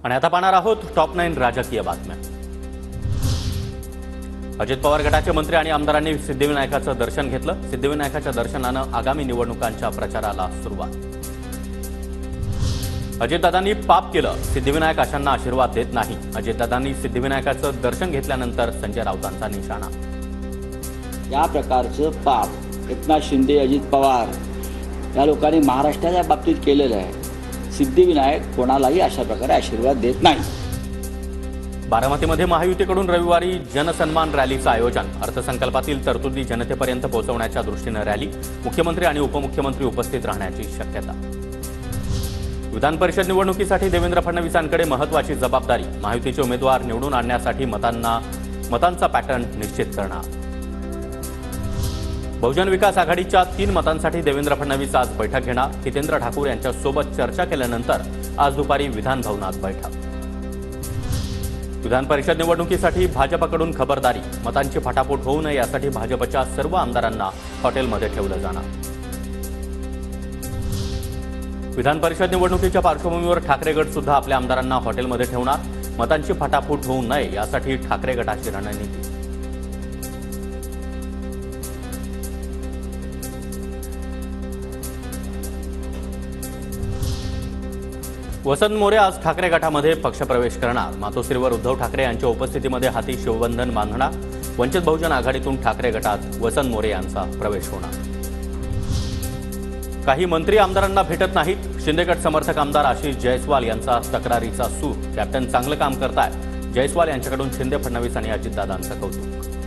आणि आता पाहणार आहोत टॉप 9 राजकीय बातम्या। अजित पवार गटाचे मंत्री आणि आमदारांनी सिद्धिविनायकाचं दर्शन घेतलं। सिद्धिविनायकाच्या दर्शनानं आगामी निवडणुकांच्या प्रचाराला सुरुवात। अजितदादांनी पाप केलं, सिद्धिविनायक अशांना आशीर्वाद देत नाही। अजितदादांनी सिद्धिविनायकाचं दर्शन घेतल्यानंतर संजय राऊतांचा निशाणा। या प्रकारचं पाप एकनाथ शिंदे, अजित पवार या लोकांनी महाराष्ट्राच्या बाबतीत केलेलं आहे। सिद्धिविनायक कोणालाही अशा प्रकारे आशीर्वाद देत नाही। बारामतीमध्ये महायुतीकडून रविवारी जनसन्मान रॅलीचं आयोजन। अर्थसंकल्पातील तरतुदी जनतेपर्यंत पोहोचवण्याच्या दृष्टीने रॅली। मुख्यमंत्री आणि उपमुख्यमंत्री उपस्थित राहण्याची शक्यता। विधान परिषद निवडणुकीसाठी देवेंद्र फडणवीसांकडे महत्त्वाची जबाबदारी। महायुतीचे उमेदवार निवडून आणण्यासाठी मतांचा पॅटर्न निश्चित करणार। बहुजन विकास आघाडीच्या 3 मतांसाठी देवेंद्र फडणवीस आज बैठक घेणार। हितेंद्र ठाकूर यांच्यासोबत चर्चा केल्यानंतर आज दुपारी विधान भवनात बैठक। विधान परिषद निवडणुकीसाठी भाजपकडून खबरदारी। मतांची फाटाफूट होऊ नये यासाठी भाजपच्या सर्व आमदारांना हॉटेलमध्ये ठेवलं जाणार। विधान परिषद निवडणुकीच्या पार्श्वभूमीवर ठाकरे गट सुद्धा आपल्या आमदारांना हॉटेलमध्ये ठेवणार। मतांची फाटाफूट होऊ नये यासाठी ठाकरे गटाची रणनीती। वसंत मोरे आज ठाकरे गटामध्ये पक्षप्रवेश करणार। मातोश्रीवर उद्धव ठाकरे यांच्या उपस्थितीमध्ये हाती शिवबंधन बांधणार। वंचित बहुजन आघाडीतून ठाकरे गटात वसंत मोरे यांचा प्रवेश होणार। काही मंत्री आमदारांना भेटत नाहीत। शिंदेगड समर्थक आमदार आशिष जयस्वाल यांचा तक्रारीचा सूर। कॅप्टन चांगलं काम करताय। जयस्वाल यांच्याकडून शिंदे, फडणवीस आणि अजितदादांचं कौतुक।